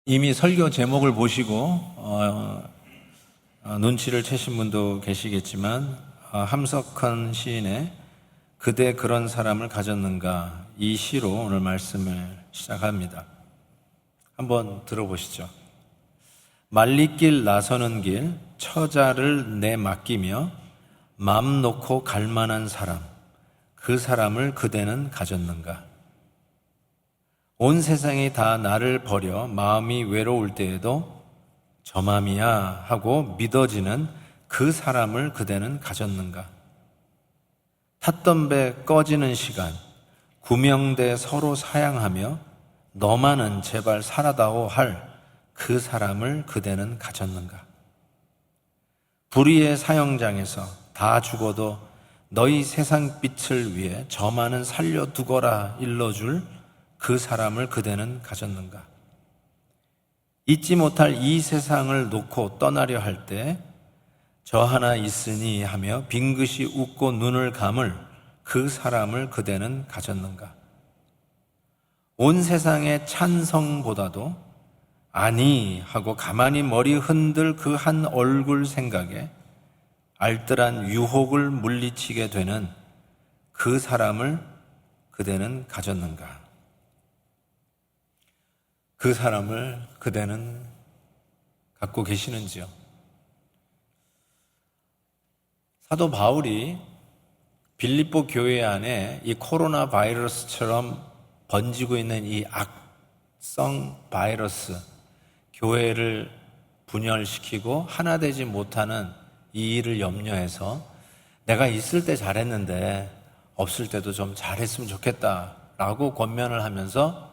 이미 설교 제목을 보시고 눈치를 채신 분도 계시겠지만 함석헌 시인의 그대 그런 사람을 가졌는가, 이 시로 오늘 말씀을 시작합니다. 한번 들어보시죠. 말리길 나서는 길, 처자를 내 맡기며 맘 놓고 갈 만한 사람, 그 사람을 그대는 가졌는가. 온 세상이 다 나를 버려 마음이 외로울 때에도 저 맘이야 하고 믿어지는 그 사람을 그대는 가졌는가. 탔던 배 꺼지는 시간, 구명대 서로 사양하며 너만은 제발 살아다오 할 그 사람을 그대는 가졌는가. 불의의 사형장에서 다 죽어도 너희 세상 빛을 위해 저만은 살려두거라 일러줄 그 사람을 그대는 가졌는가. 잊지 못할 이 세상을 놓고 떠나려 할 때 저 하나 있으니 하며 빙긋이 웃고 눈을 감을 그 사람을 그대는 가졌는가. 온 세상의 찬성보다도 아니 하고 가만히 머리 흔들 그 한 얼굴 생각에 알뜰한 유혹을 물리치게 되는 그 사람을 그대는 가졌는가. 그 사람을 그대는 갖고 계시는지요? 사도 바울이 빌립보 교회 안에 이 코로나 바이러스처럼 번지고 있는 이 악성 바이러스, 교회를 분열시키고 하나 되지 못하는 이 일을 염려해서 내가 있을 때 잘했는데 없을 때도 좀 잘했으면 좋겠다라고 권면을 하면서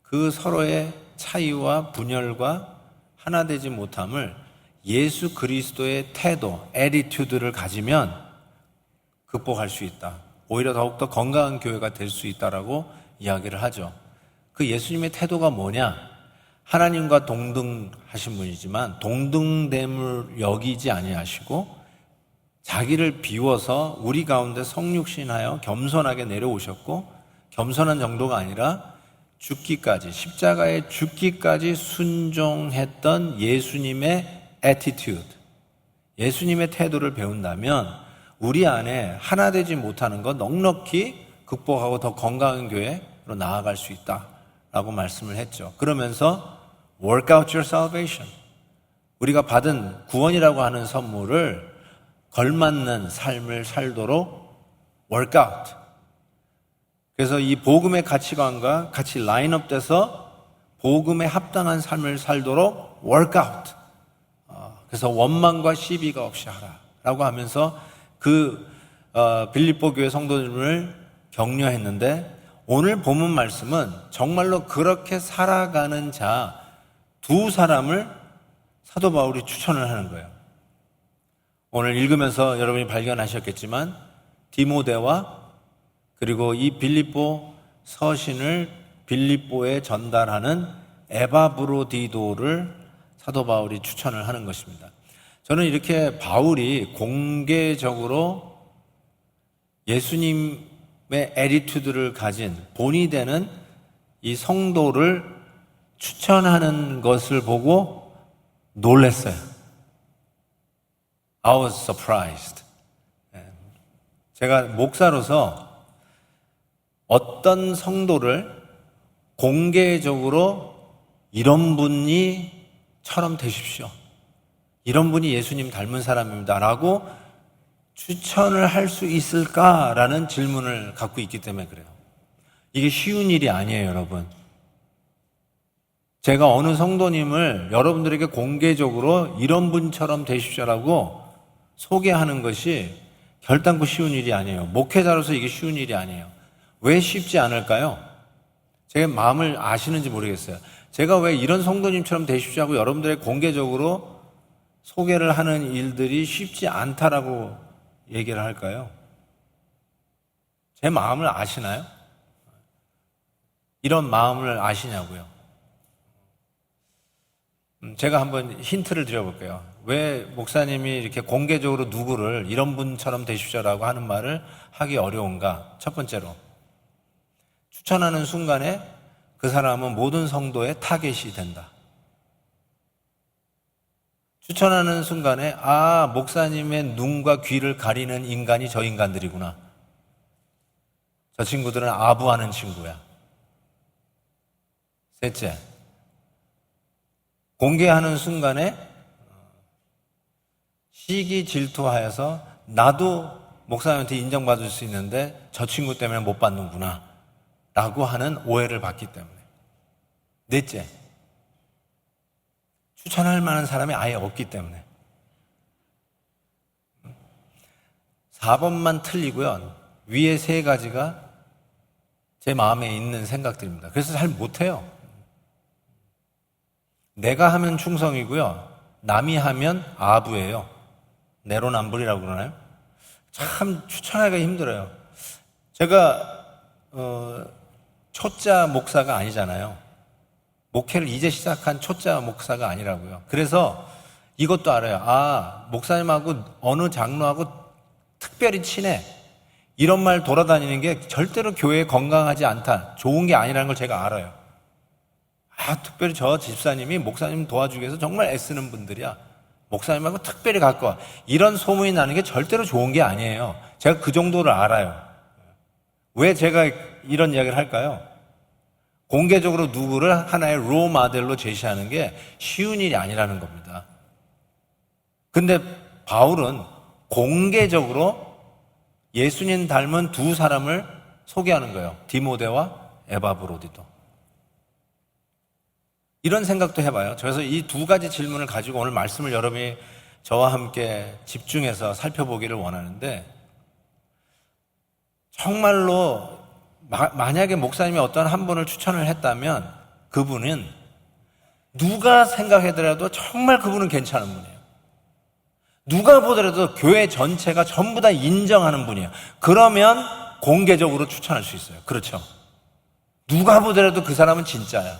그 서로의 차이와 분열과 하나 되지 못함을 예수 그리스도의 태도, 애티튜드를 가지면 극복할 수 있다. 오히려 더욱더 건강한 교회가 될 수 있다라고 이야기를 하죠. 그 예수님의 태도가 뭐냐? 하나님과 동등하신 분이지만 동등됨을 여기지 아니하시고 자기를 비워서 우리 가운데 성육신하여 겸손하게 내려오셨고, 겸손한 정도가 아니라 죽기까지, 십자가에 죽기까지 순종했던 예수님의 애티튜드, 예수님의 태도를 배운다면 우리 안에 하나 되지 못하는 것 넉넉히 극복하고 더 건강한 교회로 나아갈 수 있다라고 말씀을 했죠. 그러면서 work out your salvation, 우리가 받은 구원이라고 하는 선물을 걸맞는 삶을 살도록 work out. 그래서 이 복음의 가치관과 같이 라인업돼서 복음에 합당한 삶을 살도록 work out. 그래서 원망과 시비가 없이 하라라고 하면서 그 빌립보 교회 성도들을 격려했는데, 오늘 본문 말씀은 정말로 그렇게 살아가는 자 두 사람을 사도 바울이 추천을 하는 거예요. 오늘 읽으면서 여러분이 발견하셨겠지만 디모데와 그리고 이 빌립보 서신을 빌립보에 전달하는 에바브로디도를 사도 바울이 추천을 하는 것입니다. 저는 이렇게 바울이 공개적으로 예수님의 애티튜드를 가진 본이 되는 이 성도를 추천하는 것을 보고 놀랐어요. I was surprised. 제가 목사로서 어떤 성도를 공개적으로 이런 분이처럼 되십시오, 이런 분이 예수님 닮은 사람입니다 라고 추천을 할 수 있을까라는 질문을 갖고 있기 때문에 그래요. 이게 쉬운 일이 아니에요, 여러분. 제가 어느 성도님을 여러분들에게 공개적으로 이런 분처럼 되십시오라고 소개하는 것이 결단코 쉬운 일이 아니에요. 목회자로서 이게 쉬운 일이 아니에요. 왜 쉽지 않을까요? 제 마음을 아시는지 모르겠어요. 제가 왜 이런 성도님처럼 되십시오 하고 여러분들에게 공개적으로 소개를 하는 일들이 쉽지 않다라고 얘기를 할까요? 제 마음을 아시나요? 이런 마음을 아시냐고요? 제가 한번 힌트를 드려볼게요. 왜 목사님이 이렇게 공개적으로 누구를 이런 분처럼 되십시오라고 하는 말을 하기 어려운가? 첫 번째로, 추천하는 순간에 그 사람은 모든 성도의 타겟이 된다. 추천하는 순간에 목사님의 눈과 귀를 가리는 인간이 저 인간들이구나. 저 친구들은 아부하는 친구야. 셋째, 공개하는 순간에 시기 질투하여서 나도 목사님한테 인정받을 수 있는데 저 친구 때문에 못 받는구나 라고 하는 오해를 받기 때문에. 넷째, 추천할 만한 사람이 아예 없기 때문에. 4번만 틀리고요. 위에 세 가지가 제 마음에 있는 생각들입니다. 그래서 잘 못해요. 내가 하면 충성이고요. 남이 하면 아부예요. 내로남불이라고 그러나요? 참 추천하기가 힘들어요. 제가 초짜 목사가 아니잖아요. 목회를 이제 시작한 초짜 목사가 아니라고요. 그래서 이것도 알아요. 목사님하고 어느 장로하고 특별히 친해. 이런 말 돌아다니는 게 절대로 교회에 건강하지 않다. 좋은 게 아니라는 걸 제가 알아요. 특별히 저 집사님이 목사님 도와주기 위해서 정말 애쓰는 분들이야. 목사님하고 특별히 가까워. 이런 소문이 나는 게 절대로 좋은 게 아니에요. 제가 그 정도를 알아요. 왜 제가 이런 이야기를 할까요? 공개적으로 누구를 하나의 로 모델로 제시하는 게 쉬운 일이 아니라는 겁니다. 근데 바울은 공개적으로 예수님 닮은 두 사람을 소개하는 거예요. 디모데와 에바브로디도. 이런 생각도 해봐요. 그래서 이 두 가지 질문을 가지고 오늘 말씀을 여러분이 저와 함께 집중해서 살펴보기를 원하는데, 정말로 만약에 목사님이 어떤 한 분을 추천을 했다면 그분은 누가 생각하더라도 정말 그분은 괜찮은 분이에요. 누가 보더라도 교회 전체가 전부 다 인정하는 분이에요. 그러면 공개적으로 추천할 수 있어요. 그렇죠? 누가 보더라도 그 사람은 진짜야.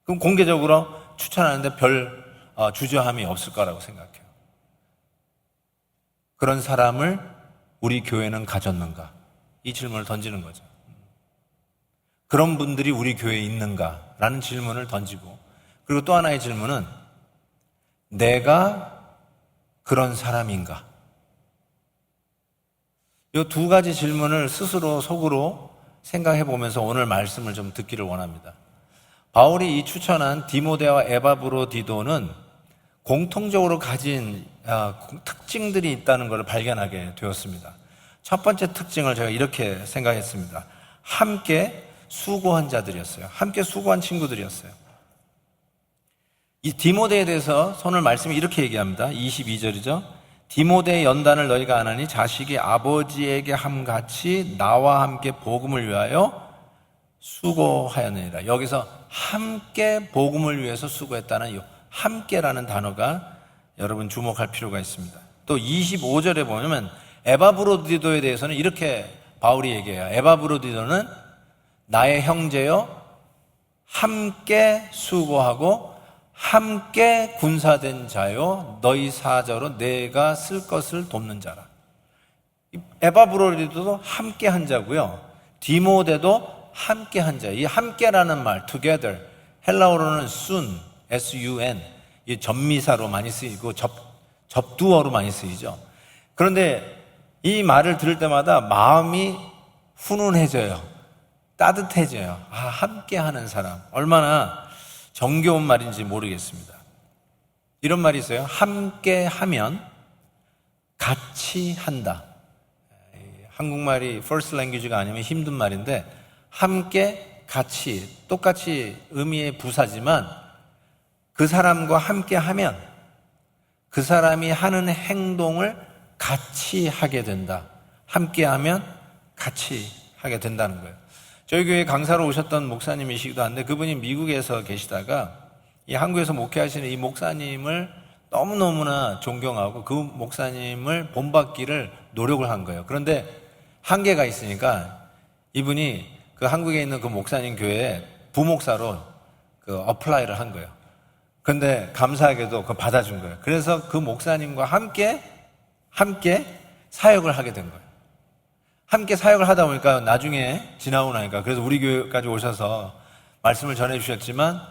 그럼 공개적으로 추천하는데 별 주저함이 없을 거라고 생각해요. 그런 사람을 우리 교회는 가졌는가? 이 질문을 던지는 거죠. 그런 분들이 우리 교회에 있는가라는 질문을 던지고, 그리고 또 하나의 질문은 내가 그런 사람인가? 이 두 가지 질문을 스스로 속으로 생각해 보면서 오늘 말씀을 좀 듣기를 원합니다. 바울이 이 추천한 디모데와 에바브로디도는 공통적으로 가진 특징들이 있다는 것을 발견하게 되었습니다. 첫 번째 특징을 제가 이렇게 생각했습니다. 함께 수고한 자들이었어요. 함께 수고한 친구들이었어요. 이 디모데에 대해서 오늘 말씀이 이렇게 얘기합니다. 22절이죠. 디모데의 연단을 너희가 아나니 자식이 아버지에게 함같이 나와 함께 복음을 위하여 수고하였느니라. 여기서 함께 복음을 위해서 수고했다는 이 함께라는 단어가 여러분 주목할 필요가 있습니다. 또 25절에 보면 에바브로디도에 대해서는 이렇게 바울이 얘기해요. 에바브로디도는 나의 형제여 함께 수고하고 함께 군사된 자요 너희 사저로 내가 쓸 것을 돕는 자라. 에바브로디도도 함께 한 자고요. 디모데도 함께 한 자. 이 함께라는 말 together 헬라어로는 sun, sun 이 전미사로 많이 쓰이고 접두어로 많이 쓰이죠. 그런데 이 말을 들을 때마다 마음이 훈훈해져요. 따뜻해져요. 함께 하는 사람. 얼마나 정겨운 말인지 모르겠습니다. 이런 말이 있어요. 함께 하면 같이 한다. 한국말이 first language가 아니면 힘든 말인데, 함께, 같이, 똑같이 의미의 부사지만 그 사람과 함께 하면 그 사람이 하는 행동을 같이 하게 된다. 함께 하면 같이 하게 된다는 거예요. 저희 교회 강사로 오셨던 목사님이시기도 한데, 그분이 미국에서 계시다가 이 한국에서 목회하시는 이 목사님을 너무너무나 존경하고 그 목사님을 본받기를 노력을 한 거예요. 그런데 한계가 있으니까 이분이 그 한국에 있는 그 목사님 교회에 부목사로 그 어플라이를 한 거예요. 그런데 감사하게도 그걸 받아준 거예요. 그래서 그 목사님과 함께 사역을 하게 된 거예요. 함께 사역을 하다 보니까 나중에 지나고 나니까, 그래서 우리 교회까지 오셔서 말씀을 전해 주셨지만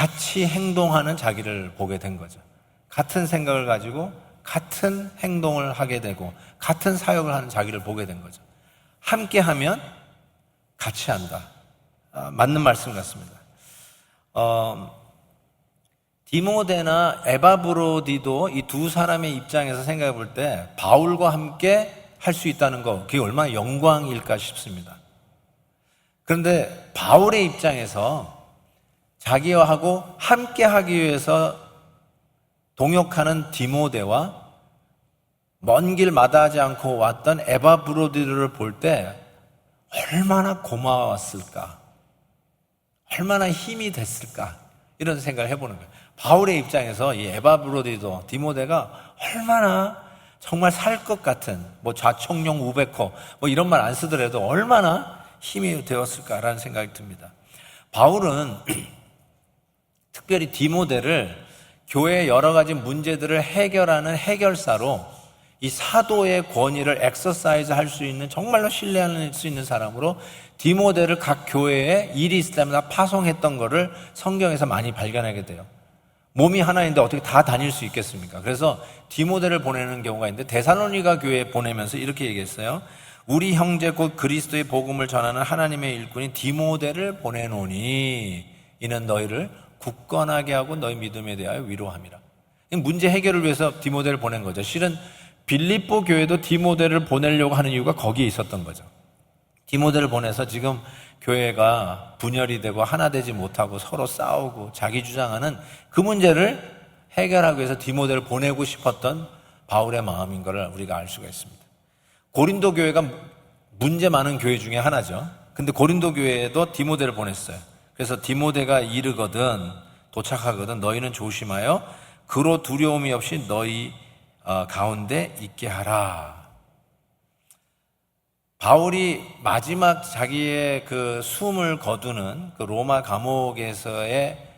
같이 행동하는 자기를 보게 된 거죠. 같은 생각을 가지고 같은 행동을 하게 되고 같은 사역을 하는 자기를 보게 된 거죠. 함께 하면 같이 한다. 맞는 말씀 같습니다. 디모데나 에바브로디도 이 두 사람의 입장에서 생각해 볼 때 바울과 함께 할 수 있다는 거, 그게 얼마나 영광일까 싶습니다. 그런데 바울의 입장에서 자기와하고 함께 하기 위해서 동역하는 디모데와 먼 길 마다하지 않고 왔던 에바브로디를 볼 때 얼마나 고마웠을까, 얼마나 힘이 됐을까, 이런 생각을 해보는 거예요. 바울의 입장에서 이 에바브로디도 디모데가 얼마나 정말 살 것 같은 좌청룡 우베코 이런 말 안 쓰더라도 얼마나 힘이 되었을까라는 생각이 듭니다. 바울은 특별히 디모데를 교회의 여러 가지 문제들을 해결하는 해결사로 이 사도의 권위를 엑서사이즈 할 수 있는, 정말로 신뢰할 수 있는 사람으로 디모데를 각 교회에 일이 있을 때마다 파송했던 것을 성경에서 많이 발견하게 돼요. 몸이 하나인데 어떻게 다 다닐 수 있겠습니까? 그래서 디모데를 보내는 경우가 있는데 데살로니가 교회에 보내면서 이렇게 얘기했어요. 우리 형제 곧 그리스도의 복음을 전하는 하나님의 일꾼인 디모데를 보내노니 이는 너희를 굳건하게 하고 너희 믿음에 대하여 위로함이라. 문제 해결을 위해서 디모데를 보낸 거죠. 실은 빌립보 교회도 디모데를 보내려고 하는 이유가 거기에 있었던 거죠. 디모데를 보내서 지금 교회가 분열이 되고 하나 되지 못하고 서로 싸우고 자기 주장하는 그 문제를 해결하기 위해서 디모데를 보내고 싶었던 바울의 마음인 것을 우리가 알 수가 있습니다. 고린도 교회가 문제 많은 교회 중에 하나죠. 근데 고린도 교회에도 디모데를 보냈어요. 그래서 디모데가 이르거든, 도착하거든 너희는 조심하여 그로 두려움이 없이 너희 가운데 있게 하라. 바울이 마지막 자기의 그 숨을 거두는 그 로마 감옥에서의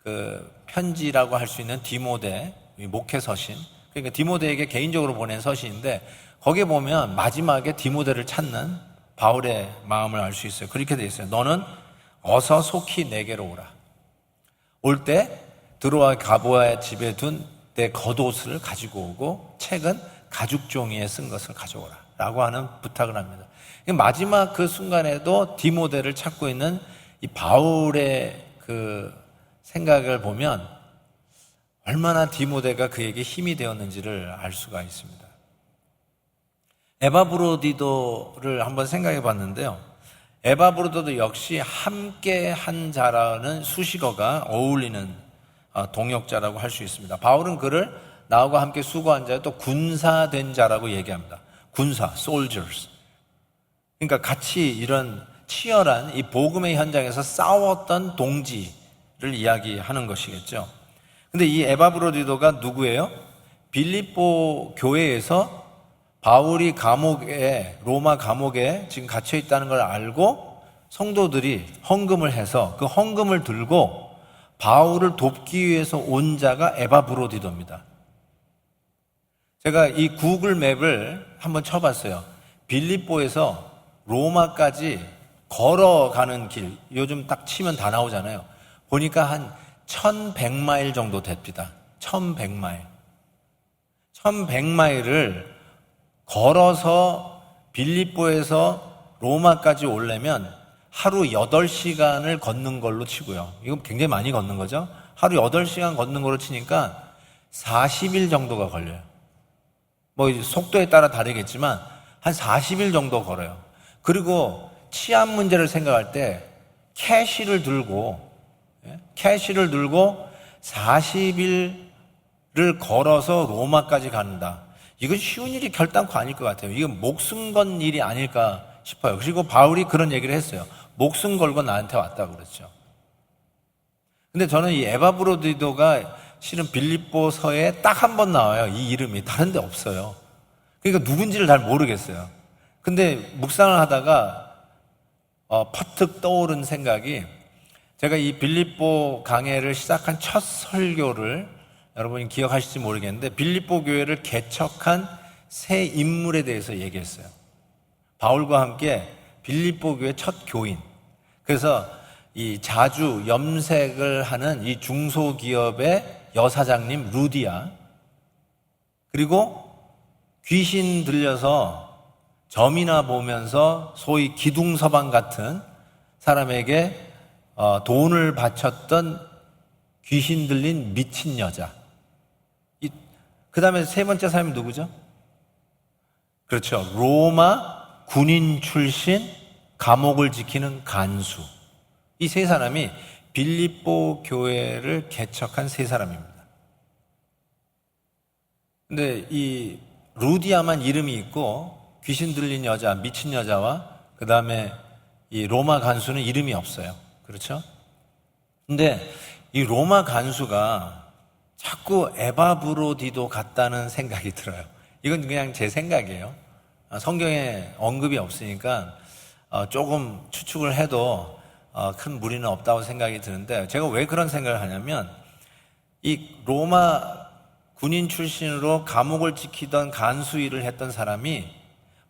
그 편지라고 할 수 있는 디모데 목회 서신, 그러니까 디모데에게 개인적으로 보낸 서신인데 거기에 보면 마지막에 디모데를 찾는 바울의 마음을 알 수 있어요. 그렇게 되어 있어요. 너는 어서 속히 내게로 오라. 올 때 드로아 가보아의 집에 둔 내 겉옷을 가지고 오고 책은 가죽 종이에 쓴 것을 가져오라 라고 하는 부탁을 합니다. 마지막 그 순간에도 디모데를 찾고 있는 이 바울의 그 생각을 보면 얼마나 디모데가 그에게 힘이 되었는지를 알 수가 있습니다. 에바브로디도를 한번 생각해 봤는데요. 에바브로디도 역시 함께 한 자라는 수식어가 어울리는 동역자라고 할 수 있습니다. 바울은 그를 나와 함께 수고한 자, 또 군사된 자라고 얘기합니다. 군사, soldiers. 그러니까 같이 이런 치열한 이 복음의 현장에서 싸웠던 동지를 이야기하는 것이겠죠. 근데 이 에바브로디도가 누구예요? 빌립보 교회에서 바울이 로마 감옥에 지금 갇혀 있다는 걸 알고 성도들이 헌금을 해서 그 헌금을 들고 바울을 돕기 위해서 온 자가 에바브로디도입니다. 제가 이 구글 맵을 한번 쳐봤어요. 빌립보에서 로마까지 걸어가는 길, 요즘 딱 치면 다 나오잖아요. 보니까 한 1100마일 정도 됩니다. 1100마일. 1100마일을 걸어서 빌립보에서 로마까지 오려면 하루 8시간을 걷는 걸로 치고요. 이거 굉장히 많이 걷는 거죠. 하루 8시간 걷는 걸로 치니까 40일 정도가 걸려요. 속도에 따라 다르겠지만 한 40일 정도 걸어요. 그리고 치안 문제를 생각할 때 캐시를 들고 40일을 걸어서 로마까지 간다. 이건 쉬운 일이 결단코 아닐 것 같아요. 이건 목숨 건 일이 아닐까 싶어요. 그리고 바울이 그런 얘기를 했어요. 목숨 걸고 나한테 왔다고 그랬죠. 근데 저는 이 에바브로디도가 실은 빌립보서에 딱 한 번 나와요. 이 이름이. 다른 데 없어요. 그러니까 누군지를 잘 모르겠어요. 근데 묵상을 하다가 퍼뜩 떠오른 생각이, 제가 이 빌립보 강해를 시작한 첫 설교를 여러분이 기억하실지 모르겠는데 빌립보 교회를 개척한 세 인물에 대해서 얘기했어요. 바울과 함께 빌립보 교회 첫 교인. 그래서 이 자주 염색을 하는 이 중소기업의 여사장님 루디아, 그리고 귀신 들려서 점이나 보면서 소위 기둥서방 같은 사람에게 돈을 바쳤던 귀신 들린 미친 여자. 그 다음에 세 번째 사람이 누구죠? 그렇죠. 로마 군인 출신 감옥을 지키는 간수. 이 세 사람이 빌립보 교회를 개척한 세 사람입니다. 근데 이 루디아만 이름이 있고 귀신 들린 여자, 미친 여자와 그 다음에 이 로마 간수는 이름이 없어요. 그렇죠? 근데 이 로마 간수가 자꾸 에바브로디도 같다는 생각이 들어요. 이건 그냥 제 생각이에요. 성경에 언급이 없으니까 조금 추측을 해도 큰 무리는 없다고 생각이 드는데, 제가 왜 그런 생각을 하냐면 이 로마 군인 출신으로 감옥을 지키던 간수 일을 했던 사람이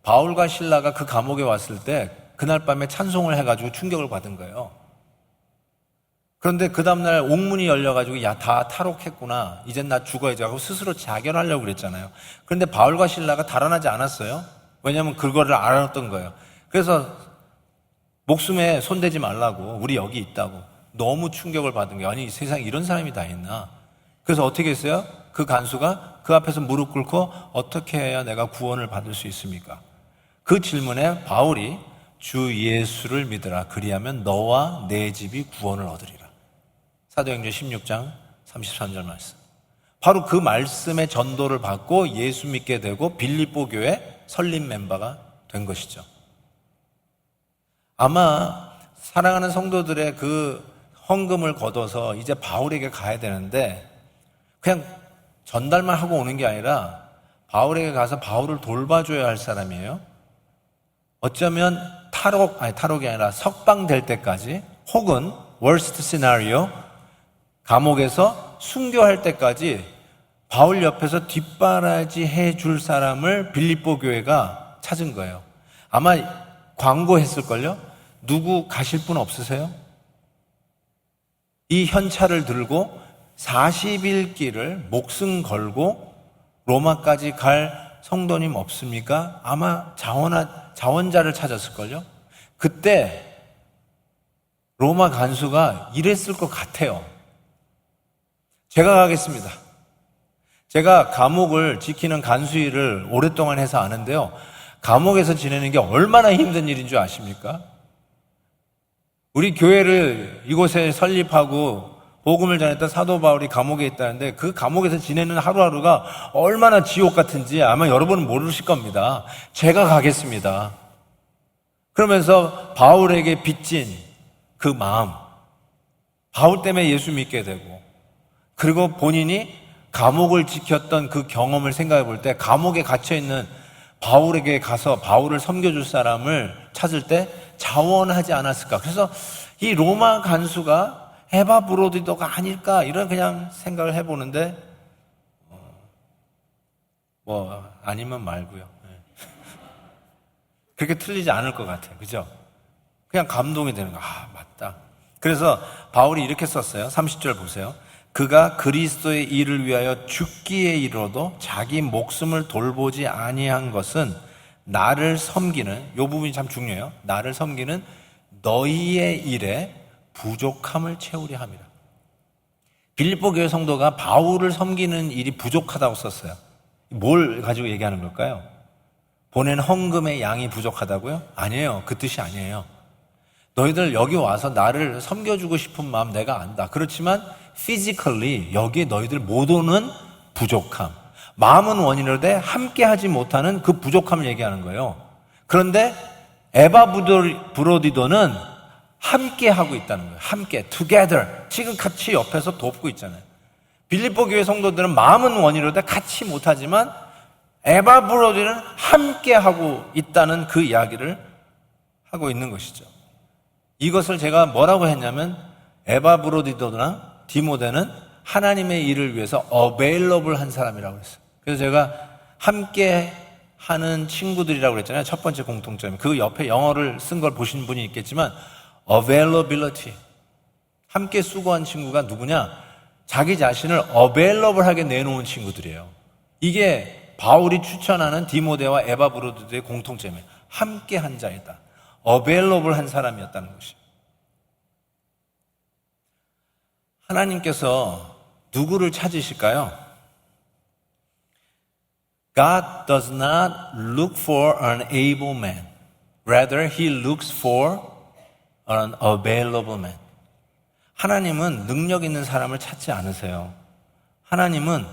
바울과 실라가 그 감옥에 왔을 때 그날 밤에 찬송을 해가지고 충격을 받은 거예요. 그런데 그 다음날 옥문이 열려가지고 야, 다 탈옥했구나, 이젠 나 죽어야지 하고 스스로 자결하려고 그랬잖아요. 그런데 바울과 실라가 달아나지 않았어요. 왜냐하면 그거를 알았던 거예요. 그래서 목숨에 손대지 말라고, 우리 여기 있다고. 너무 충격을 받은 거예요. 아니, 세상에 이런 사람이 다 있나. 그래서 어떻게 했어요? 그 간수가 그 앞에서 무릎 꿇고 어떻게 해야 내가 구원을 받을 수 있습니까? 그 질문에 바울이 주 예수를 믿으라, 그리하면 너와 내 집이 구원을 얻으리라. 사도행전 16장 33절 말씀. 바로 그 말씀의 전도를 받고 예수 믿게 되고 빌립보 교회 설립 멤버가 된 것이죠. 아마 사랑하는 성도들의 그 헌금을 걷어서 이제 바울에게 가야 되는데 그냥 전달만 하고 오는 게 아니라 바울에게 가서 바울을 돌봐줘야 할 사람이에요. 어쩌면 탈옥이 아니라 석방될 때까지, 혹은 worst scenario 감옥에서 순교할 때까지 바울 옆에서 뒷바라지 해줄 사람을 빌립보 교회가 찾은 거예요. 아마 광고했을걸요? 누구 가실 분 없으세요? 이 현찰을 들고 40일 길을 목숨 걸고 로마까지 갈 성도님 없습니까? 아마 자원자를 찾았을걸요? 그때 로마 간수가 이랬을 것 같아요. 제가 가겠습니다. 제가 감옥을 지키는 간수 일을 오랫동안 해서 아는데요, 감옥에서 지내는 게 얼마나 힘든 일인 줄 아십니까? 우리 교회를 이곳에 설립하고 복음을 전했던 사도 바울이 감옥에 있다는데 그 감옥에서 지내는 하루하루가 얼마나 지옥 같은지 아마 여러분은 모르실 겁니다. 제가 가겠습니다. 그러면서 바울에게 빚진 그 마음, 바울 때문에 예수 믿게 되고, 그리고 본인이 감옥을 지켰던 그 경험을 생각해 볼 때 감옥에 갇혀있는 바울에게 가서 바울을 섬겨줄 사람을 찾을 때 자원하지 않았을까. 그래서 이 로마 간수가 에바브로디도가 아닐까, 이런 그냥 생각을 해보는데 아니면 말고요. 그렇게 틀리지 않을 것 같아요. 그죠? 그냥 감동이 되는 거. 아, 맞다. 그래서 바울이 이렇게 썼어요. 30절 보세요. 그가 그리스도의 일을 위하여 죽기에 이르러도 자기 목숨을 돌보지 아니한 것은 나를 섬기는, 이 부분이 참 중요해요. 나를 섬기는 너희의 일에 부족함을 채우려 함이라. 빌립보 교회 성도가 바울을 섬기는 일이 부족하다고 썼어요. 뭘 가지고 얘기하는 걸까요? 보낸 헌금의 양이 부족하다고요? 아니에요. 그 뜻이 아니에요. 너희들 여기 와서 나를 섬겨주고 싶은 마음 내가 안다. 그렇지만 physically 여기에 너희들 못 오는 부족함, 마음은 원이로되 함께 하지 못하는 그 부족함을 얘기하는 거예요. 그런데 에바브로디도는 함께 하고 있다는 거예요. 함께, together. 지금 같이 옆에서 돕고 있잖아요. 빌립보 교회 성도들은 마음은 원이로되 같이 못하지만 에바브로디는 함께 하고 있다는 그 이야기를 하고 있는 것이죠. 이것을 제가 뭐라고 했냐면, 에바브로디도나 디모데는 하나님의 일을 위해서 available 한 사람이라고 했어요. 그래서 제가 함께 하는 친구들이라고 그랬잖아요. 첫 번째 공통점이. 그 옆에 영어를 쓴 걸 보신 분이 있겠지만 availability, 함께 수고한 친구가 누구냐? 자기 자신을 어베일러블하게 내놓은 친구들이에요. 이게 바울이 추천하는 디모데와 에바브로디도의 공통점이에요. 함께 한 자이다. 어베일러블한 사람이었다는 것이. 하나님께서 누구를 찾으실까요? God does not look for an able man. Rather, He looks for an available man. 하나님은 능력 있는 사람을 찾지 않으세요. 하나님은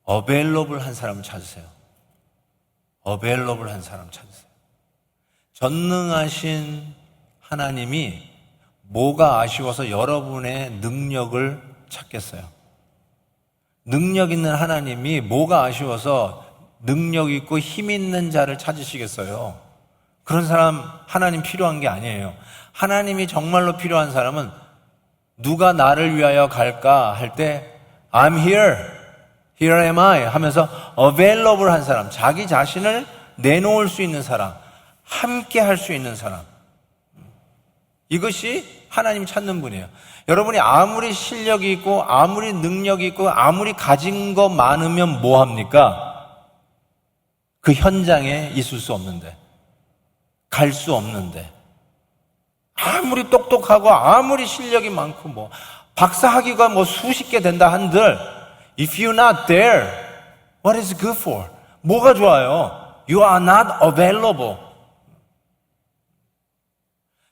available한 사람을 찾으세요. available한 사람을 찾으세요. 전능하신 하나님이 뭐가 아쉬워서 여러분의 능력을 찾겠어요? 능력 있는 하나님이 뭐가 아쉬워서 능력 있고 힘 있는 자를 찾으시겠어요? 그런 사람 하나님 필요한 게 아니에요. 하나님이 정말로 필요한 사람은 누가 나를 위하여 갈까 할 때 I'm here, here am I 하면서 available 한 사람, 자기 자신을 내놓을 수 있는 사람, 함께 할 수 있는 사람. 이것이 하나님 찾는 분이에요. 여러분이 아무리 실력이 있고 아무리 능력이 있고 아무리 가진 거 많으면 뭐 합니까? 그 현장에 있을 수 없는데, 갈 수 없는데, 아무리 똑똑하고 아무리 실력이 많고 뭐 박사학위가 뭐 수십 개 된다 한들 if you're not there, what is good for? 뭐가 좋아요? You are not available.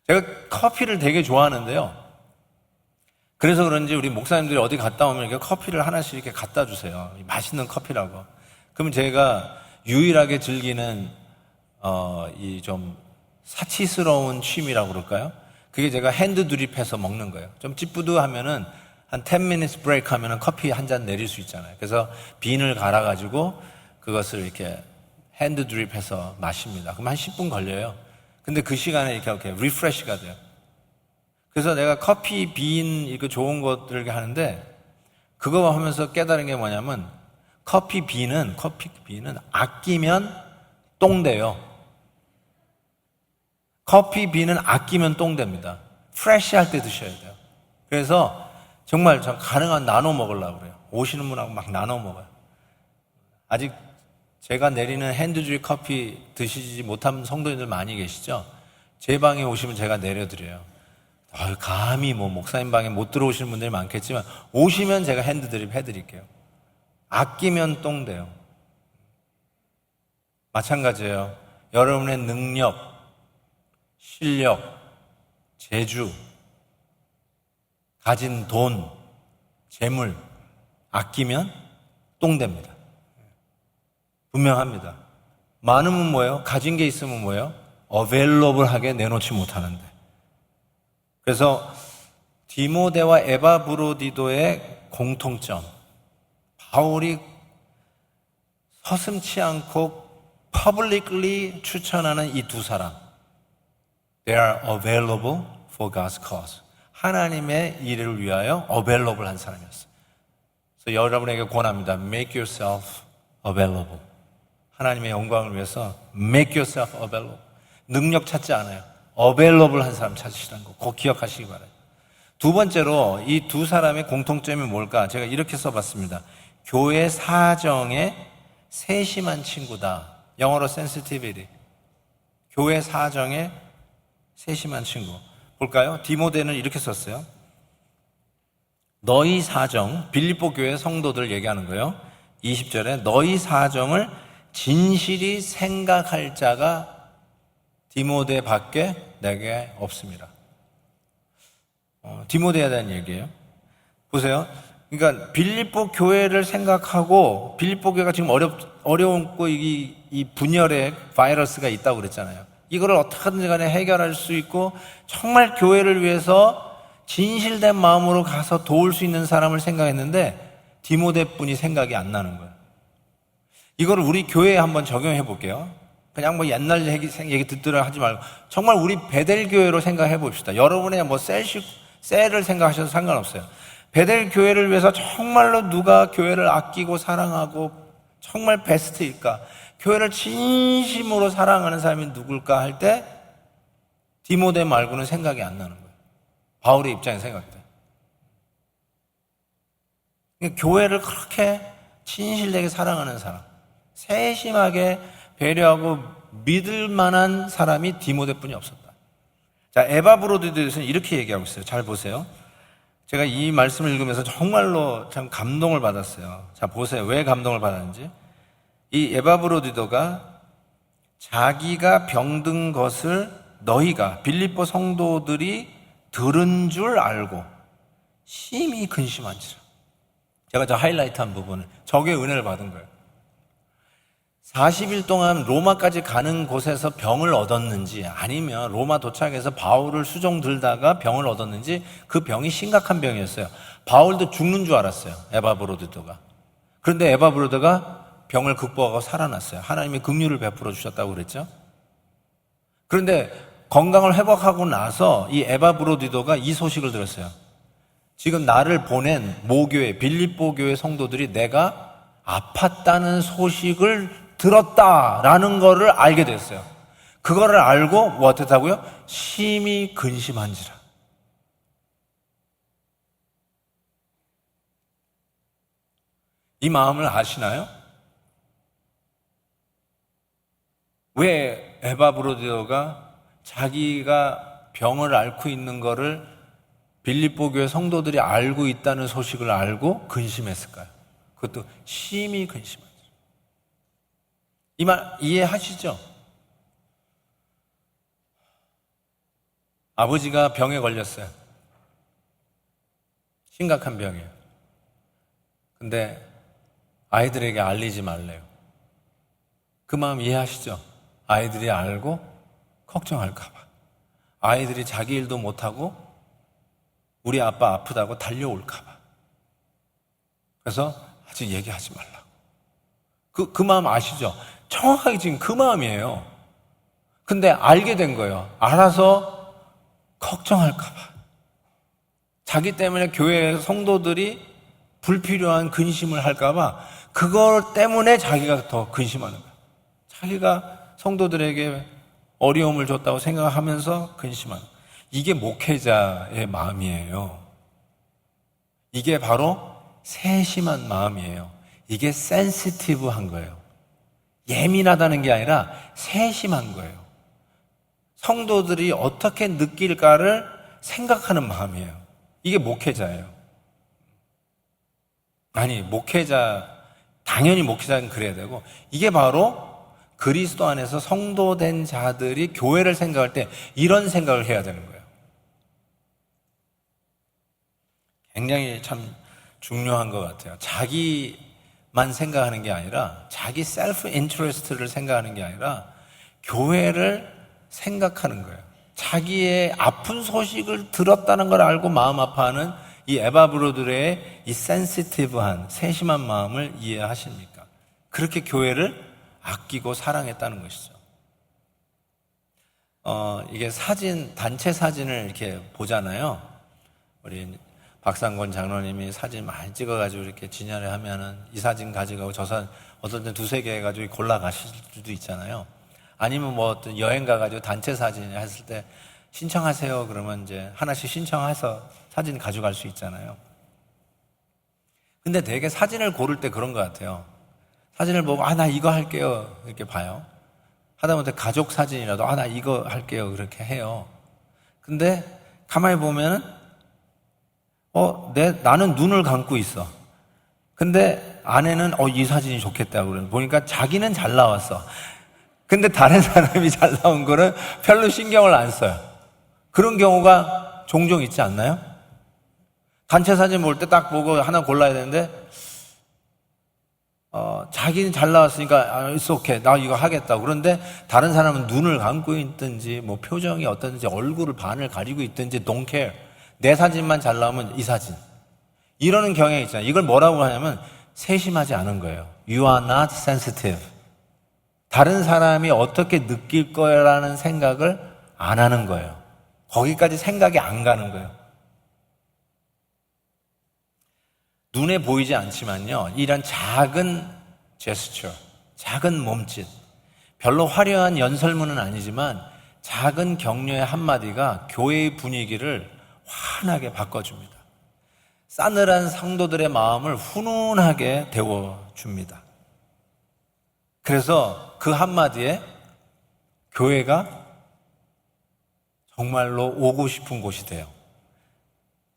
제가 커피를 되게 좋아하는데요. 그래서 그런지 우리 목사님들이 어디 갔다 오면 이렇게 커피를 하나씩 이렇게 갖다 주세요. 맛있는 커피라고. 그러면 제가 유일하게 즐기는 이 좀 사치스러운 취미라고 그럴까요? 그게 제가 핸드 드립해서 먹는 거예요. 좀 찌뿌드하면은 한 10 minutes break 하면은 커피 한 잔 내릴 수 있잖아요. 그래서 빈을 갈아가지고 그것을 이렇게 핸드 드립해서 마십니다. 그럼 한 10분 걸려요. 근데 그 시간에 이렇게 리프레시가 돼요. 그래서 내가 커피 빈 이거 좋은 것들 하는데 그거 하면서 깨달은 게 뭐냐면 커피 빈은 아끼면 똥 돼요. 커피 빈은 아끼면 똥 됩니다. 프레시 할 때 드셔야 돼요. 그래서 정말 전 가능한 나눠 먹으려고 그래요. 오시는 분하고 막 나눠 먹어요. 아직 제가 내리는 핸드드립 커피 드시지 못한 성도님들 많이 계시죠? 제 방에 오시면 제가 내려드려요. 감히 뭐 목사님 방에 못 들어오시는 분들이 많겠지만 오시면 제가 핸드드립 해드릴게요. 아끼면 똥 돼요. 마찬가지예요. 여러분의 능력, 실력, 재주, 가진 돈, 재물 아끼면 똥 됩니다. 분명합니다. 많으면 뭐예요? 가진 게 있으면 뭐예요? 어베일러블하게 내놓지 못하는데. 그래서 디모데와 에바브로디도의 공통점, 바울이 서슴치 않고 publicly 추천하는 이 두 사람, they are available for God's cause. 하나님의 일을 위하여 available 한 사람이었어요. 그래서 여러분에게 권합니다. Make yourself available. 하나님의 영광을 위해서 make yourself available. 능력 찾지 않아요. available 한 사람 찾으시라는 거 꼭 기억하시기 바라요. 두 번째로 이 두 사람의 공통점이 뭘까? 제가 이렇게 써봤습니다. 교회 사정에 세심한 친구다. 영어로 sensitivity. 교회 사정에 세심한 친구. 볼까요? 디모데는 이렇게 썼어요. 너희 사정, 빌립보 교회 성도들 얘기하는 거예요. 20절에 너희 사정을 진실이 생각할 자가 디모데 밖에 내게 없습니다. 디모데에 대한 얘기예요. 보세요. 그러니까 빌립보 교회를 생각하고 빌립보 교회가 지금 어려웠고 이 분열의 바이러스가 있다고 그랬잖아요. 이거를 어떻게든지 간에 해결할 수 있고 정말 교회를 위해서 진실된 마음으로 가서 도울 수 있는 사람을 생각했는데 디모데 분이 생각이 안 나는 거예요. 이거를 우리 교회에 한번 적용해 볼게요. 그냥 뭐 옛날 얘기 듣더라 하지 말고 정말 우리 베델 교회로 생각해 봅시다. 여러분의 뭐 셀을 생각하셔도 상관없어요. 베델 교회를 위해서 정말로 누가 교회를 아끼고 사랑하고 정말 베스트일까? 교회를 진심으로 사랑하는 사람이 누굴까 할 때 디모데 말고는 생각이 안 나는 거예요. 바울의 입장에서 생각할 때. 교회를 그렇게 진실되게 사랑하는 사람, 세심하게 배려하고 믿을 만한 사람이 디모데뿐이 없었다. 자, 에바브로디에 대해서는 이렇게 얘기하고 있어요. 잘 보세요. 제가 이 말씀을 읽으면서 정말로 참 감동을 받았어요. 자, 보세요. 왜 감동을 받았는지. 이 에바브로디도가 자기가 병든 것을 너희가 빌립보 성도들이 들은 줄 알고 심히 근심한지라. 제가 저 하이라이트한 부분을, 저게 은혜를 받은 거예요. 40일 동안 로마까지 가는 곳에서 병을 얻었는지, 아니면 로마 도착해서 바울을 수종 들다가 병을 얻었는지, 그 병이 심각한 병이었어요. 바울도 죽는 줄 알았어요, 에바브로디도가. 그런데 에바브로디가 병을 극복하고 살아났어요. 하나님이 긍휼을 베풀어 주셨다고 그랬죠. 그런데 건강을 회복하고 나서 이 에바브로디도가 이 소식을 들었어요. 지금 나를 보낸 모교회, 빌립보 교회 성도들이 내가 아팠다는 소식을 들었다라는 거를 알게 됐어요. 그거를 알고 뭐 어떻다고요? 심히 근심한지라. 이 마음을 아시나요? 왜 에바브로디오가 자기가 병을 앓고 있는 거를 빌립보 교회 성도들이 알고 있다는 소식을 알고 근심했을까요? 그것도 심히 근심하죠. 이 말 이해하시죠? 아버지가 병에 걸렸어요. 심각한 병이에요. 근데 아이들에게 알리지 말래요. 그 마음 이해하시죠? 아이들이 알고 걱정할까 봐. 아이들이 자기 일도 못하고 우리 아빠 아프다고 달려올까 봐. 그래서 아직 얘기하지 말라고. 그 마음 아시죠? 정확하게 지금 그 마음이에요. 근데 알게 된 거예요. 알아서 걱정할까 봐. 자기 때문에 교회 성도들이 불필요한 근심을 할까 봐 그것 때문에 자기가 더 근심하는 거예요. 자기가 성도들에게 어려움을 줬다고 생각하면서 근심하는 거예요. 이게 목회자의 마음이에요. 이게 바로 세심한 마음이에요. 이게 센시티브한 거예요. 예민하다는 게 아니라 세심한 거예요. 성도들이 어떻게 느낄까를 생각하는 마음이에요. 이게 목회자예요. 아니, 목회자, 당연히 목회자는 그래야 되고, 이게 바로 그리스도 안에서 성도된 자들이 교회를 생각할 때 이런 생각을 해야 되는 거예요. 굉장히 참 중요한 것 같아요. 자기만 생각하는 게 아니라, 자기 셀프 인트레스트를 생각하는 게 아니라 교회를 생각하는 거예요. 자기의 아픈 소식을 들었다는 걸 알고 마음 아파하는 이 에바브로들의 이 센시티브한 세심한 마음을 이해하십니까? 그렇게 교회를 아끼고 사랑했다는 것이죠. 이게 사진, 단체 사진을 이렇게 보잖아요. 우리 박상권 장로님이 사진 많이 찍어가지고 이렇게 진열을 하면은 이 사진 가져가고 저 사진 어떤 때 두세 개 해가지고 골라 가실 수도 있잖아요. 아니면 뭐 어떤 여행 가가지고 단체 사진 했을 때 신청하세요. 그러면 이제 하나씩 신청해서 사진 가져갈 수 있잖아요. 근데 되게 사진을 고를 때 그런 것 같아요. 사진을 보고, 나 이거 할게요. 이렇게 봐요. 하다못해 가족 사진이라도, 나 이거 할게요. 그렇게 해요. 근데 가만히 보면은, 나는 눈을 감고 있어. 근데 아내는, 이 사진이 좋겠다고 그러는. 보니까 자기는 잘 나왔어. 근데 다른 사람이 잘 나온 거는 별로 신경을 안 써요. 그런 경우가 종종 있지 않나요? 단체 사진 볼 때 딱 보고 하나 골라야 되는데, 자기는 잘 나왔으니까, it's okay. 나 이거 하겠다. 그런데 다른 사람은 눈을 감고 있든지, 뭐 표정이 어떤지, 얼굴을 반을 가리고 있든지, don't care. 내 사진만 잘 나오면 이 사진. 이러는 경향이 있잖아요. 이걸 뭐라고 하냐면, 세심하지 않은 거예요. You are not sensitive. 다른 사람이 어떻게 느낄 거라는 생각을 안 하는 거예요. 거기까지 생각이 안 가는 거예요. 눈에 보이지 않지만요, 이런 작은 제스처, 작은 몸짓, 별로 화려한 연설문은 아니지만 작은 격려의 한마디가 교회의 분위기를 환하게 바꿔줍니다. 싸늘한 성도들의 마음을 훈훈하게 데워줍니다. 그래서 그 한마디에 교회가 정말로 오고 싶은 곳이 돼요.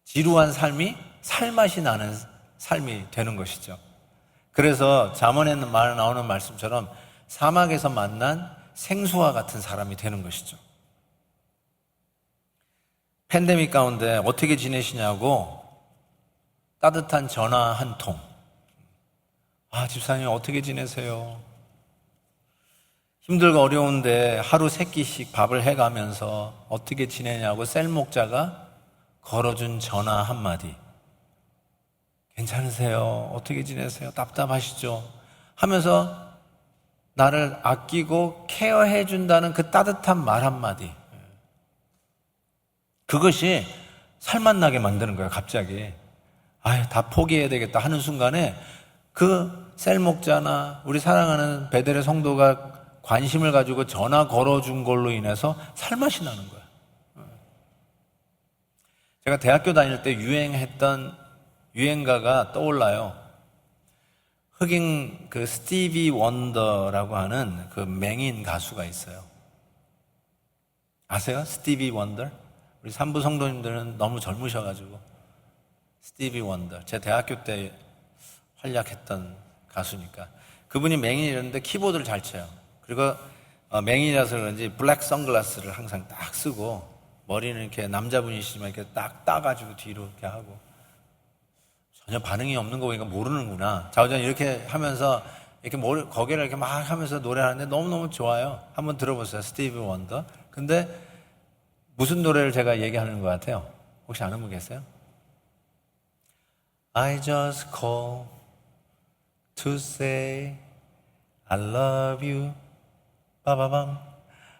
지루한 삶이 살맛이 나는 삶이 되는 것이죠. 그래서 잠언에 나오는 말씀처럼 사막에서 만난 생수와 같은 사람이 되는 것이죠. 팬데믹 가운데 어떻게 지내시냐고 따뜻한 전화 한 통. 집사님 어떻게 지내세요? 힘들고 어려운데 하루 3끼씩 밥을 해가면서 어떻게 지내냐고 셀 목자가 걸어준 전화 한마디. 괜찮으세요? 어떻게 지내세요? 답답하시죠? 하면서 나를 아끼고 케어해 준다는 그 따뜻한 말 한마디. 그것이 살맛나게 만드는 거예요, 갑자기. 다 포기해야 되겠다 하는 순간에 그 셀 목자나 우리 사랑하는 베델의 성도가 관심을 가지고 전화 걸어준 걸로 인해서 살맛이 나는 거예요. 제가 대학교 다닐 때 유행했던 유행가가 떠올라요. 흑인 그 스티비 원더라고 하는 그 맹인 가수가 있어요. 아세요? 스티비 원더? 우리 산부 성도님들은 너무 젊으셔가지고. 스티비 원더. 제 대학교 때 활약했던 가수니까. 그분이 맹인이었는데 키보드를 잘 쳐요. 그리고 맹인이라서 그런지 블랙 선글라스를 항상 딱 쓰고 머리는 이렇게 남자분이시지만 이렇게 딱 따가지고 뒤로 이렇게 하고 전혀 반응이 없는 거 보니까 모르는구나. 자우전 이렇게 하면서 이렇게 거기를 이렇게 막 하면서 노래하는데 너무너무 좋아요. 한번 들어보세요. 스티비 원더. 근데 무슨 노래를 제가 얘기하는 것 같아요? 혹시 아는 분 계세요? I just call to say I love you. 빠바밤.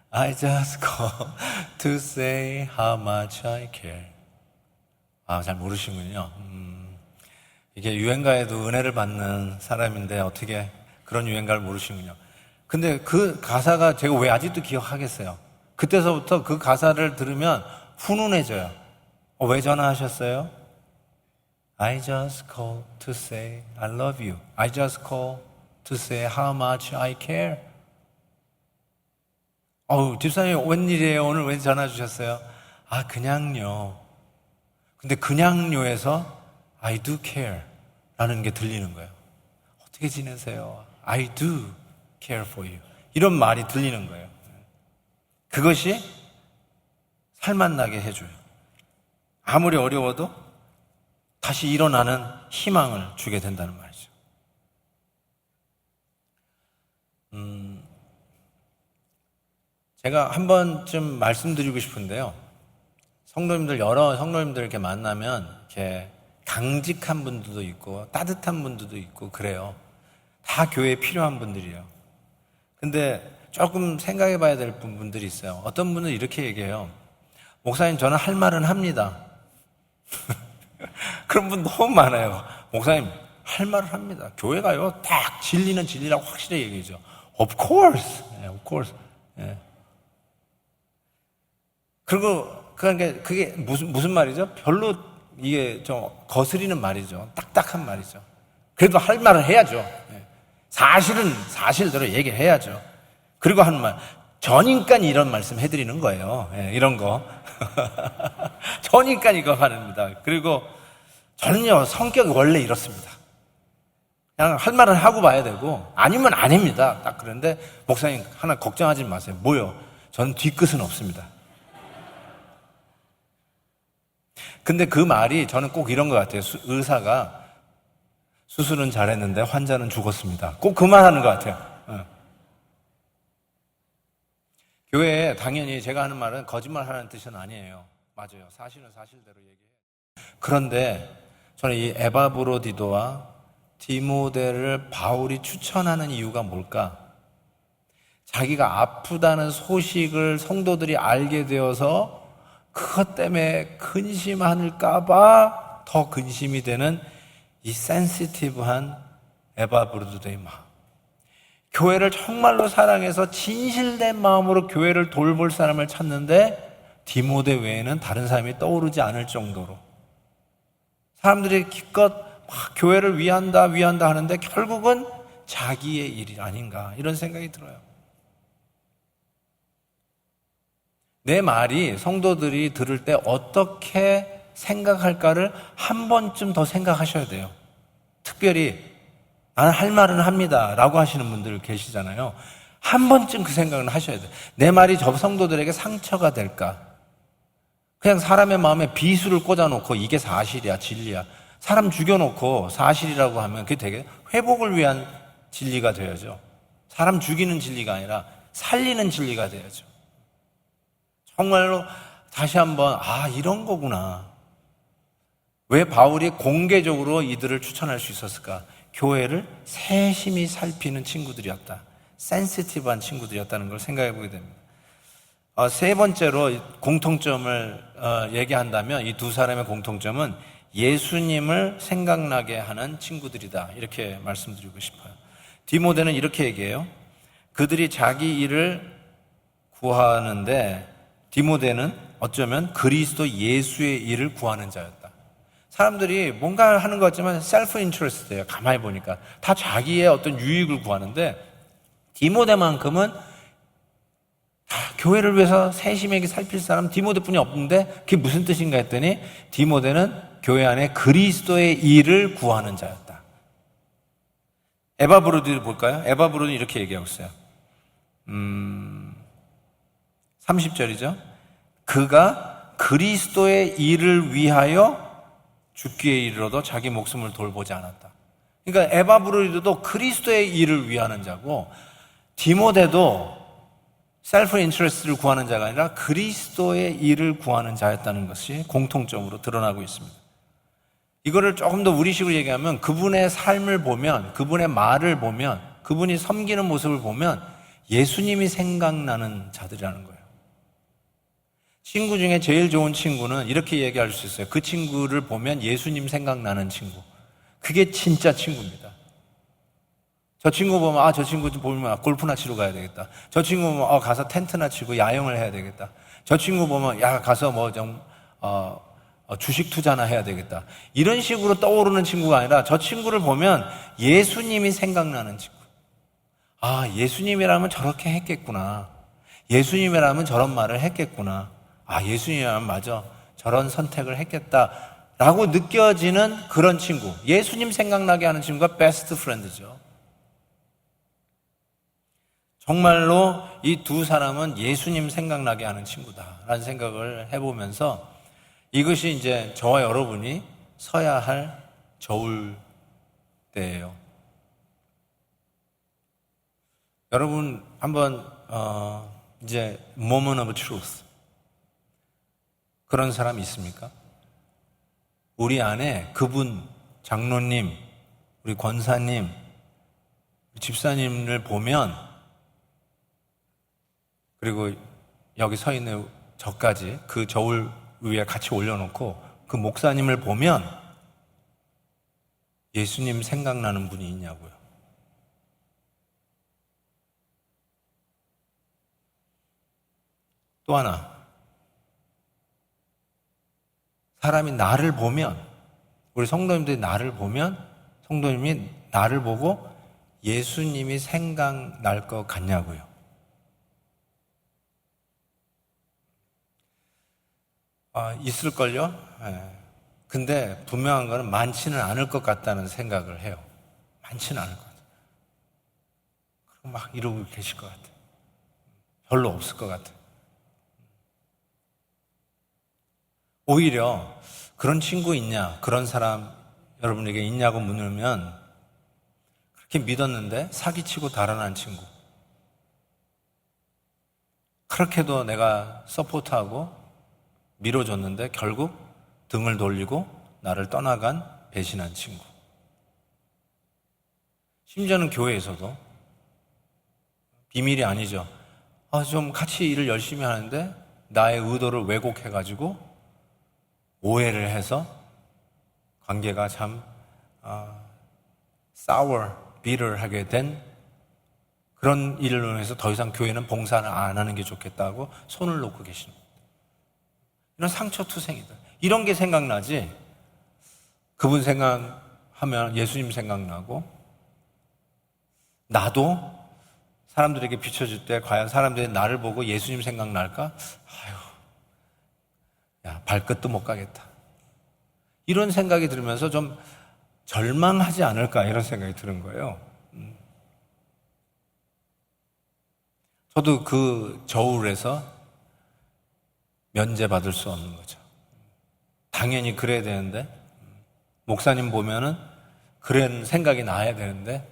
I just call to say how much I care. 잘 모르시군요. 이게 유행가에도 은혜를 받는 사람인데 어떻게 그런 유행가를 모르시군요. 근데 그 가사가 제가 왜 아직도 기억하겠어요? 그때서부터 그 가사를 들으면 훈훈해져요. 왜 전화하셨어요? I just call to say I love you. I just call to say how much I care. 집사님 웬일이에요? 오늘 왜 전화 주셨어요? 그냥요. 근데 그냥요에서 I do care 라는 게 들리는 거예요. 어떻게 지내세요? I do care for you. 이런 말이 들리는 거예요. 그것이 살맛나게 해줘요. 아무리 어려워도 다시 일어나는 희망을 주게 된다는 말이죠. 제가 한 번쯤 말씀드리고 싶은데요. 여러 성도님들 이렇게 만나면 이렇게 강직한 분들도 있고 따뜻한 분들도 있고 그래요. 다 교회에 필요한 분들이에요. 근데 조금 생각해 봐야 될 분들이 있어요. 어떤 분은 이렇게 얘기해요. 목사님, 저는 할 말은 합니다. 그런 분 너무 많아요. 목사님, 할 말을 합니다. 교회가요, 딱 진리는 진리라고 확실히 얘기하죠. Of course. of course. 그리고 그게 무슨 말이죠? 별로 이게 좀 거스리는 말이죠. 딱딱한 말이죠. 그래도 할 말을 해야죠. 사실은 사실대로 얘기해야죠. 그리고 하는 말, 저니까 이런 말씀 해드리는 거예요. 이런 거. 저니까 이거 합니다. 그리고 저는요, 성격이 원래 이렇습니다. 그냥 할 말을 하고 봐야 되고, 아니면 아닙니다. 딱 그런데, 목사님, 하나 걱정하지 마세요. 뭐요? 저는 뒤끝은 없습니다. 근데 그 말이 저는 꼭 이런 것 같아요. 의사가 수술은 잘했는데 환자는 죽었습니다. 꼭 그 말 하는 것 같아요. 교회에 당연히 제가 하는 말은 거짓말하는 뜻은 아니에요. 맞아요. 사실은 사실대로 얘기해요. 그런데 저는 이 에바브로디도와 디모데를 바울이 추천하는 이유가 뭘까? 자기가 아프다는 소식을 성도들이 알게 되어서 그것 때문에 근심하는가 더 근심이 되는 이 센시티브한 에바브로디도의 마음. 교회를 정말로 사랑해서 진실된 마음으로 교회를 돌볼 사람을 찾는데 디모데 외에는 다른 사람이 떠오르지 않을 정도로 사람들이 기껏 막 교회를 위한다 하는데 결국은 자기의 일이 아닌가 이런 생각이 들어요. 내 말이 성도들이 들을 때 어떻게 생각할까를 한 번쯤 더 생각하셔야 돼요. 특별히 나는 할 말은 합니다 라고 하시는 분들 계시잖아요. 한 번쯤 그 생각은 하셔야 돼요. 내 말이 저 성도들에게 상처가 될까? 그냥 사람의 마음에 비수를 꽂아놓고 이게 사실이야, 진리야. 사람 죽여놓고 사실이라고 하면 그게 되게 회복을 위한 진리가 되어야죠. 사람 죽이는 진리가 아니라 살리는 진리가 되어야죠. 정말로 다시 한번 이런 거구나. 왜 바울이 공개적으로 이들을 추천할 수 있었을까? 교회를 세심히 살피는 친구들이었다. 센시티브한 친구들이었다는 걸 생각해 보게 됩니다. 세 번째로 공통점을 얘기한다면 이 두 사람의 공통점은 예수님을 생각나게 하는 친구들이다. 이렇게 말씀드리고 싶어요. 디모데는 이렇게 얘기해요. 그들이 자기 일을 구하는데 디모데는 어쩌면 그리스도 예수의 일을 구하는 자였다. 사람들이 뭔가 하는 것 같지만 셀프 인트레스트예요. 가만히 보니까 다 자기의 어떤 유익을 구하는데 디모데만큼은 교회를 위해서 세심하게 살필 사람 디모데뿐이 없는데 그게 무슨 뜻인가 했더니 디모데는 교회 안에 그리스도의 일을 구하는 자였다. 에바브로드를 볼까요? 에바브로드는 이렇게 얘기하고 있어요. 30절이죠. 그가 그리스도의 일을 위하여 죽기에 이르러도 자기 목숨을 돌보지 않았다. 그러니까 에바브로드도 그리스도의 일을 위하는 자고 디모데도 셀프 인트레스트를 구하는 자가 아니라 그리스도의 일을 구하는 자였다는 것이 공통점으로 드러나고 있습니다. 이거를 조금 더 우리식으로 얘기하면 그분의 삶을 보면, 그분의 말을 보면, 그분이 섬기는 모습을 보면 예수님이 생각나는 자들이라는 거예요. 친구 중에 제일 좋은 친구는 이렇게 얘기할 수 있어요. 그 친구를 보면 예수님 생각나는 친구. 그게 진짜 친구입니다. 저 친구 보면 저 친구 보면 골프나 치러 가야 되겠다. 저 친구 보면 가서 텐트나 치고 야영을 해야 되겠다. 저 친구 보면 가서 뭐 좀 주식 투자나 해야 되겠다. 이런 식으로 떠오르는 친구가 아니라 저 친구를 보면 예수님이 생각나는 친구. 예수님이라면 저렇게 했겠구나. 예수님이라면 저런 말을 했겠구나. 예수님이라면 맞아. 저런 선택을 했겠다라고 느껴지는 그런 친구. 예수님 생각나게 하는 친구가 베스트 프렌드죠. 정말로 이 두 사람은 예수님 생각나게 하는 친구다라는 생각을 해보면서 이것이 이제 저와 여러분이 서야 할 저울 때예요. 여러분 한번 이제 moment of truth 그런 사람 있습니까? 우리 안에 그분 장로님, 우리 권사님, 집사님을 보면 그리고 여기 서 있는 저까지 그 저울 위에 같이 올려놓고 그 목사님을 보면 예수님 생각나는 분이 있냐고요. 또 하나, 사람이 나를 보면, 우리 성도님들이 나를 보면 성도님이 나를 보고 예수님이 생각날 것 같냐고요. 있을걸요? 근데 분명한 거는 많지는 않을 것 같다는 생각을 해요. 많지는 않을 것 같아요. 그럼 막 이러고 계실 것 같아요. 별로 없을 것 같아요. 오히려 그런 친구 있냐, 그런 사람 여러분에게 있냐고 묻으면 그렇게 믿었는데 사기치고 달아난 친구. 그렇게도 내가 서포트하고 밀어줬는데 결국 등을 돌리고 나를 떠나간 배신한 친구. 심지어는 교회에서도 비밀이 아니죠. 좀 같이 일을 열심히 하는데 나의 의도를 왜곡해가지고 오해를 해서 관계가 참 sour, bitter하게 된 그런 일을 인해서 더 이상 교회는 봉사를 안 하는 게 좋겠다고 손을 놓고 계십니다. 이런 상처투성이다. 이런 게 생각나지. 그분 생각하면 예수님 생각나고, 나도 사람들에게 비춰줄 때 과연 사람들이 나를 보고 예수님 생각날까? 아유, 야, 발끝도 못 가겠다. 이런 생각이 들으면서 좀 절망하지 않을까 이런 생각이 드는 거예요. 저도 그 저울에서 면제받을 수 없는 거죠. 당연히 그래야 되는데, 목사님 보면은 그런 생각이 나야 되는데,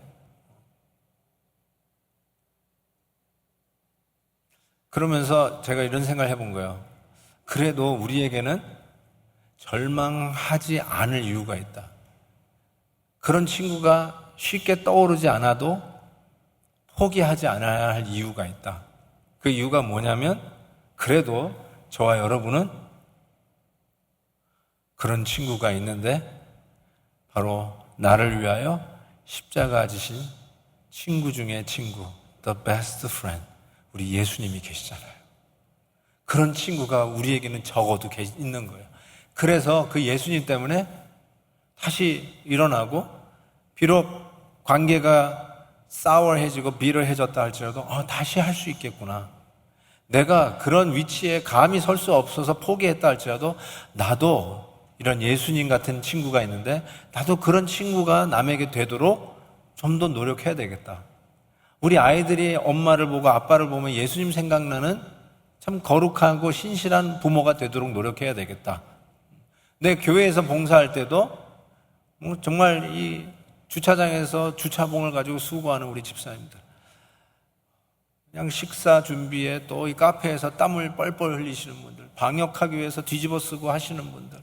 그러면서 제가 이런 생각을 해본 거예요. 그래도 우리에게는 절망하지 않을 이유가 있다. 그런 친구가 쉽게 떠오르지 않아도 포기하지 않아야 할 이유가 있다. 그 이유가 뭐냐면, 그래도 저와 여러분은 그런 친구가 있는데, 바로 나를 위하여 십자가 지신 친구 중에 친구, the best friend, 우리 예수님이 계시잖아요. 그런 친구가 우리에게는 적어도 있는 거예요. 그래서 그 예수님 때문에 다시 일어나고, 비록 관계가 싸워해지고 비열해졌다 할지라도 다시 할 수 있겠구나. 내가 그런 위치에 감히 설 수 없어서 포기했다 할지라도 나도 이런 예수님 같은 친구가 있는데, 나도 그런 친구가 남에게 되도록 좀 더 노력해야 되겠다. 우리 아이들이 엄마를 보고 아빠를 보면 예수님 생각나는 참 거룩하고 신실한 부모가 되도록 노력해야 되겠다. 내 교회에서 봉사할 때도 정말 이 주차장에서 주차봉을 가지고 수고하는 우리 집사님들, 그냥 식사 준비에 또 이 카페에서 땀을 뻘뻘 흘리시는 분들, 방역하기 위해서 뒤집어 쓰고 하시는 분들,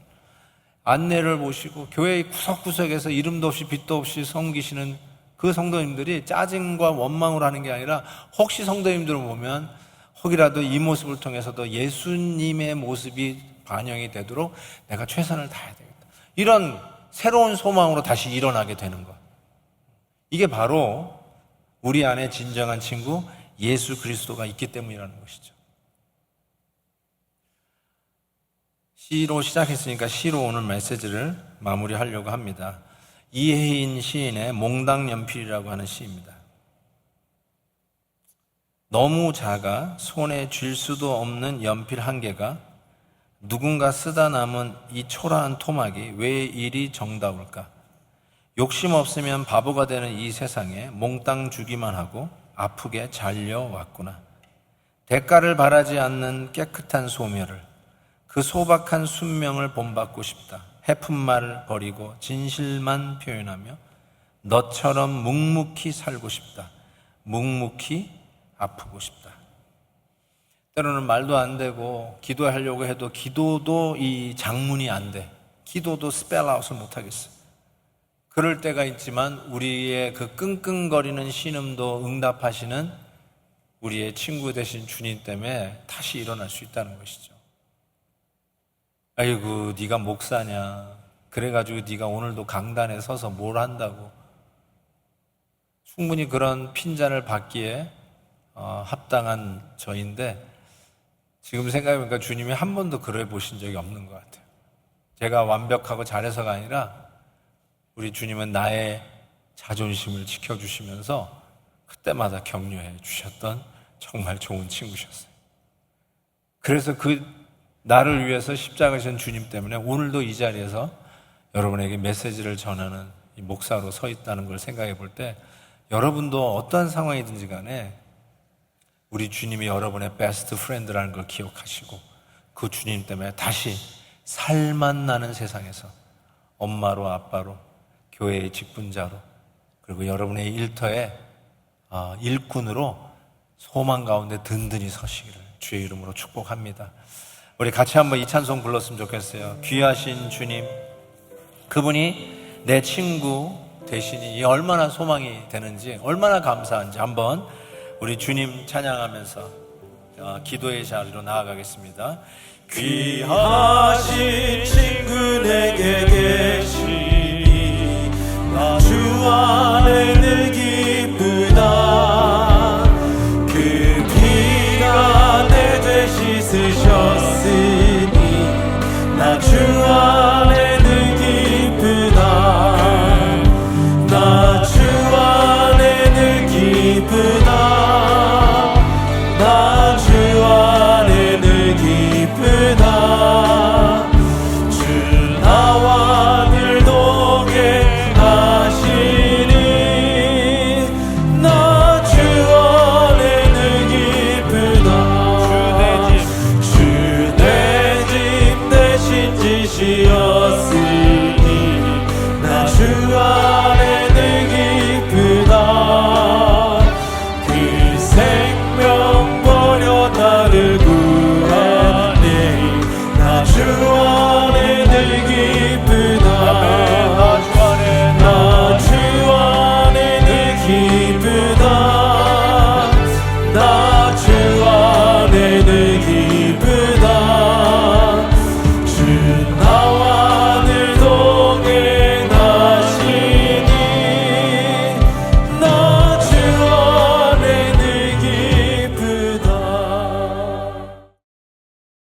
안내를 보시고 교회 구석구석에서 이름도 없이 빛도 없이 섬기시는 그 성도님들이 짜증과 원망으로 하는 게 아니라, 혹시 성도님들을 보면 혹이라도 이 모습을 통해서도 예수님의 모습이 반영이 되도록 내가 최선을 다해야 되겠다. 이런 새로운 소망으로 다시 일어나게 되는 것. 이게 바로 우리 안에 진정한 친구 예수 그리스도가 있기 때문이라는 것이죠. 시로 시작했으니까 시로 오늘 메시지를 마무리하려고 합니다. 이혜인 시인의 몽당연필이라고 하는 시입니다. 너무 작아 손에 쥘 수도 없는 연필 한 개가 누군가 쓰다 남은 이 초라한 토막이 왜 이리 정다울까? 욕심 없으면 바보가 되는 이 세상에 몽땅 주기만 하고 아프게 잘려왔구나. 대가를 바라지 않는 깨끗한 소멸을, 그 소박한 순명을 본받고 싶다. 해픈 말을 버리고 진실만 표현하며 너처럼 묵묵히 살고 싶다. 묵묵히 아프고 싶다. 때로는 말도 안 되고 기도하려고 해도 기도도 이 장문이 안 돼. 기도도 스펠아웃을 못하겠어. 그럴 때가 있지만 우리의 그 끙끙거리는 신음도 응답하시는 우리의 친구 되신 주님 때문에 다시 일어날 수 있다는 것이죠. 아이고, 네가 목사냐, 그래가지고 네가 오늘도 강단에 서서 뭘 한다고. 충분히 그런 핀잔을 받기에 합당한 저인데, 지금 생각해보니까 주님이 한 번도 그래 보신 적이 없는 것 같아요. 제가 완벽하고 잘해서가 아니라 우리 주님은 나의 자존심을 지켜주시면서 그때마다 격려해 주셨던 정말 좋은 친구셨어요. 그래서 그 나를 위해서 십자가 지신 주님 때문에 오늘도 이 자리에서 여러분에게 메시지를 전하는 이 목사로 서 있다는 걸 생각해 볼 때, 여러분도 어떠한 상황이든지 간에 우리 주님이 여러분의 베스트 프렌드라는 걸 기억하시고, 그 주님 때문에 다시 살맛 나는 세상에서 엄마로 아빠로 교회의 직분자로, 그리고 여러분의 일터의 일꾼으로 소망 가운데 든든히 서시기를 주의 이름으로 축복합니다. 우리 같이 한번 이 찬송 불렀으면 좋겠어요. 귀하신 주님, 그분이 내 친구 되시니 얼마나 소망이 되는지, 얼마나 감사한지 한번 우리 주님 찬양하면서 기도의 자리로 나아가겠습니다. 귀하신 친구 내게 계시